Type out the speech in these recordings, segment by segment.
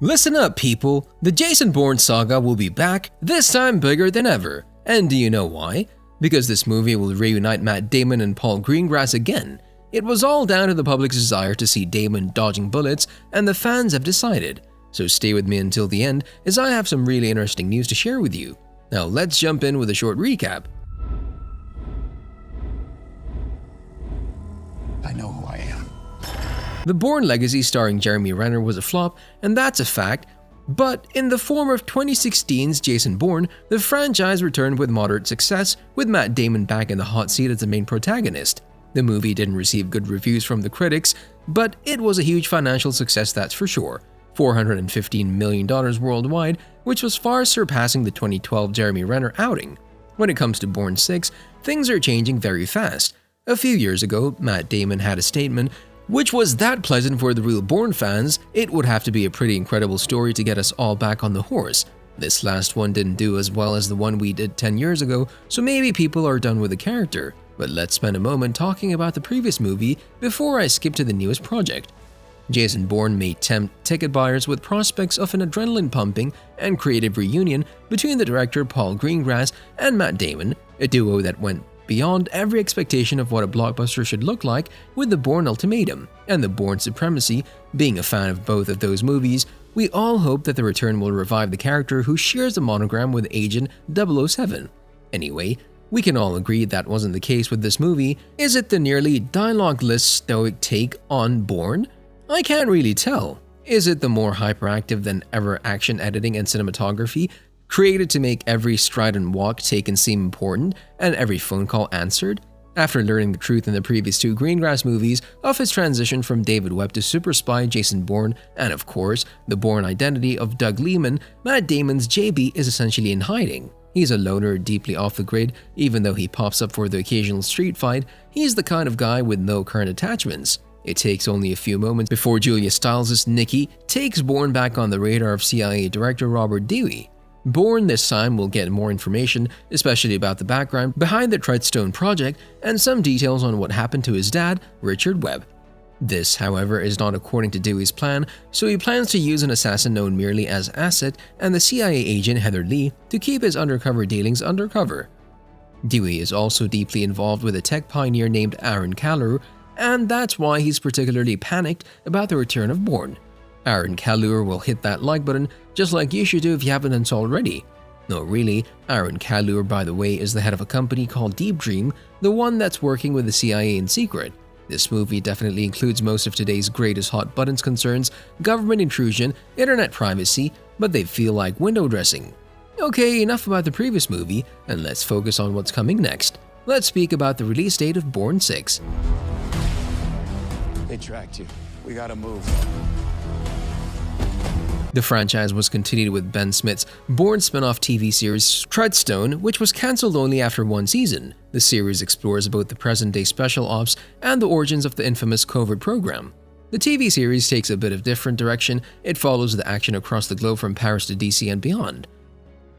Listen up, people! The Jason Bourne saga will be back, this time bigger than ever. And do you know why? Because this movie will reunite Matt Damon and Paul Greengrass again. It was all down to the public's desire to see Damon dodging bullets, and the fans have decided. So stay with me until the end, as I have some really interesting news to share with you. Now let's jump in with a short recap. I know who I am. The Bourne Legacy starring Jeremy Renner was a flop, and that's a fact. But in the form of 2016's Jason Bourne, the franchise returned with moderate success, with Matt Damon back in the hot seat as the main protagonist. The movie didn't receive good reviews from the critics, but it was a huge financial success, that's for sure. $415 million worldwide, which was far surpassing the 2012 Jeremy Renner outing. When it comes to Bourne 6, things are changing very fast. A few years ago, Matt Damon had a statement which was that pleasant for the real Bourne fans, it would have to be a pretty incredible story to get us all back on the horse. This last one didn't do as well as the one we did 10 years ago, so maybe people are done with the character. But let's spend a moment talking about the previous movie before I skip to the newest project. Jason Bourne may tempt ticket buyers with prospects of an adrenaline-pumping and creative reunion between the director Paul Greengrass and Matt Damon, a duo that went beyond every expectation of what a blockbuster should look like with the Bourne Ultimatum and the Bourne Supremacy. Being a fan of both of those movies, we all hope that the return will revive the character who shares the monogram with Agent 007. Anyway, we can all agree that wasn't the case with this movie. Is it the nearly dialogue-less stoic take on Bourne? I can't really tell. Is it the more hyperactive than ever action editing and cinematography, created to make every stride and walk taken seem important and every phone call answered? After learning the truth in the previous two Greengrass movies of his transition from David Webb to super spy Jason Bourne, and of course, the Bourne identity of Doug Liman, Matt Damon's JB is essentially in hiding. He's a loner deeply off the grid, even though he pops up for the occasional street fight. He's the kind of guy with no current attachments. It takes only a few moments before Julia Stiles' Nikki takes Bourne back on the radar of CIA Director Robert Dewey. Bourne this time will get more information, especially about the background behind the Treadstone project and some details on what happened to his dad, Richard Webb. This, however, is not according to Dewey's plan, so he plans to use an assassin known merely as Asset and the CIA agent Heather Lee to keep his undercover dealings undercover. Dewey is also deeply involved with a tech pioneer named Aaron Kallur, and that's why he's particularly panicked about the return of Bourne. Aaron Kallur will hit that like button just like you should do if you haven't done so already. No, really, Aaron Kallur, by the way, is the head of a company called Deep Dream, the one that's working with the CIA in secret. This movie definitely includes most of today's greatest hot buttons concerns, government intrusion, internet privacy, but they feel like window dressing. Okay, enough about the previous movie, and let's focus on what's coming next. Let's speak about the release date of Bourne 6. They tracked you. We gotta move. The franchise was continued with Ben Smith's Bourne spin-off TV series Treadstone, which was cancelled only after one season. The series explores both the present-day special ops and the origins of the infamous covert program. The TV series takes a bit of different direction. It follows the action across the globe from Paris to DC and beyond.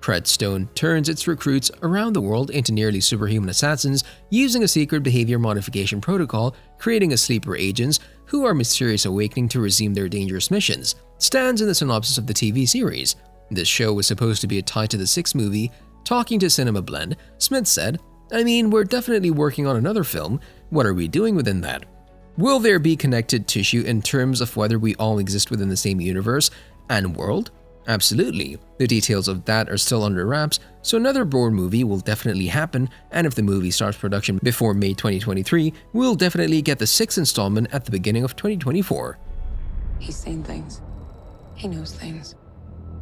Treadstone turns its recruits around the world into nearly superhuman assassins using a secret behavior modification protocol, creating a sleeper agents who are mysterious awakening to resume their dangerous missions. Stands in the synopsis of the TV series. This show was supposed to be a tie to the sixth movie. Talking to Cinema Blend, Smith said, "I mean, we're definitely working on another film. What are we doing within that? Will there be connected tissue in terms of whether we all exist within the same universe and world? Absolutely. The details of that are still under wraps, so another Bourne movie will definitely happen, and if the movie starts production before May 2023, we'll definitely get the sixth installment at the beginning of 2024. He's seen things. He knows things.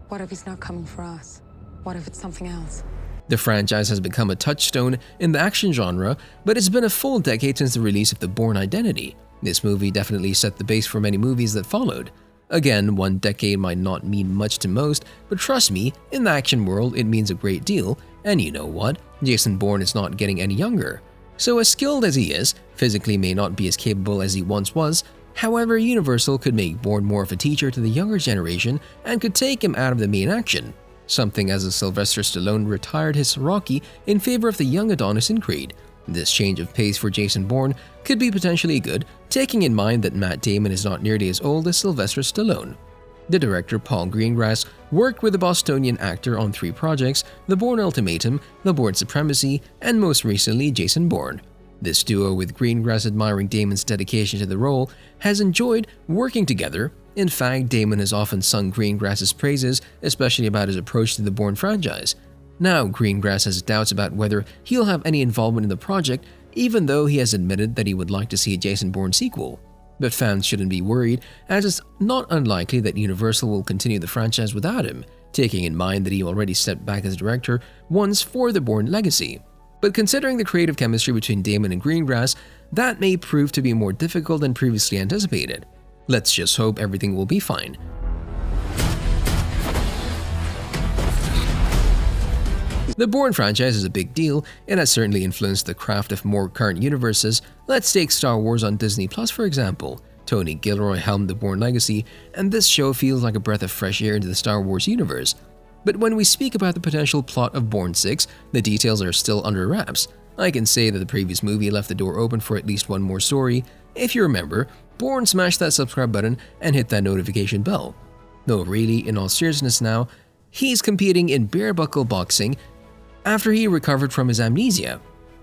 What if he's not coming for us? What if it's something else? The franchise has become a touchstone in the action genre, but it's been a full decade since the release of the Bourne identity. This movie definitely set the base for many movies that followed. Again, one decade might not mean much to most, but trust me, in the action world it means a great deal, and you know what? Jason Bourne is not getting any younger. So as skilled as he is, physically may not be as capable as he once was. However, Universal could make Bourne more of a teacher to the younger generation and could take him out of the main action. Something as a Sylvester Stallone retired his Rocky in favor of the young Adonis in Creed. This change of pace for Jason Bourne could be potentially good, taking in mind that Matt Damon is not nearly as old as Sylvester Stallone. The director, Paul Greengrass, worked with the Bostonian actor on 3 projects: The Bourne Ultimatum, The Bourne Supremacy, and most recently Jason Bourne. This duo, with Greengrass admiring Damon's dedication to the role, has enjoyed working together. In fact, Damon has often sung Greengrass's praises, especially about his approach to the Bourne franchise. Now, Greengrass has doubts about whether he'll have any involvement in the project, even though he has admitted that he would like to see a Jason Bourne sequel. But fans shouldn't be worried, as it's not unlikely that Universal will continue the franchise without him, taking in mind that he already stepped back as director once for the Bourne Legacy. But considering the creative chemistry between Damon and Greengrass, that may prove to be more difficult than previously anticipated. Let's just hope everything will be fine. The Bourne franchise is a big deal. It has certainly influenced the craft of more current universes. Let's take Star Wars on Disney Plus for example. Tony Gilroy helmed the Bourne Legacy, and this show feels like a breath of fresh air into the Star Wars universe. But when we speak about the potential plot of Bourne 6, the details are still under wraps. I can say that the previous movie left the door open for at least one more story. If you remember, Bourne smashed that subscribe button and hit that notification bell. No, really, in all seriousness now, he's competing in bare buckle boxing after he recovered from his amnesia.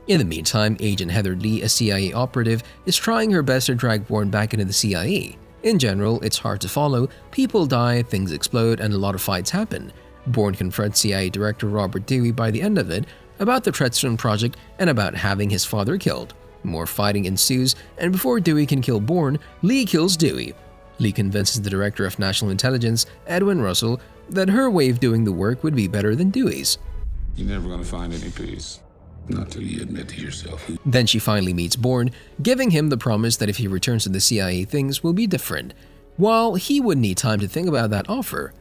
In the meantime, Agent Heather Lee, a CIA operative, is trying her best to drag Bourne back into the CIA. In general, it's hard to follow. People die, things explode, and a lot of fights happen. Bourne confronts CIA Director Robert Dewey by the end of it about the Treadstone Project and about having his father killed. More fighting ensues, and before Dewey can kill Bourne, Lee kills Dewey. Lee convinces the Director of National Intelligence, Edwin Russell, that her way of doing the work would be better than Dewey's. You're never gonna find any peace. Not till you admit to yourself. Then she finally meets Bourne, giving him the promise that if he returns to the CIA, things will be different. While he would need time to think about that offer.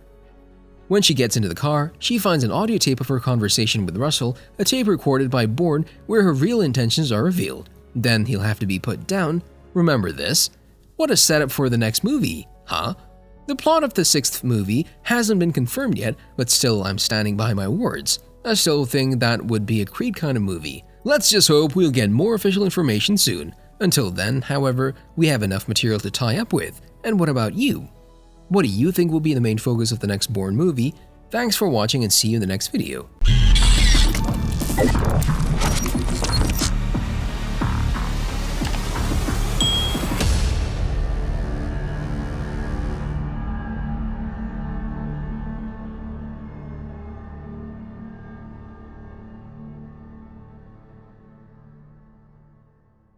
When she gets into the car, she finds an audio tape of her conversation with Russell, a tape recorded by Bourne where her real intentions are revealed. Then he'll have to be put down. Remember this? What a setup for the next movie, huh? The plot of the 6th movie hasn't been confirmed yet, but still I'm standing by my words. I still think that would be a Creed kind of movie. Let's just hope we'll get more official information soon. Until then, however, we have enough material to tie up with. And what about you? What do you think will be the main focus of the next Bourne movie? Thanks for watching and see you in the next video.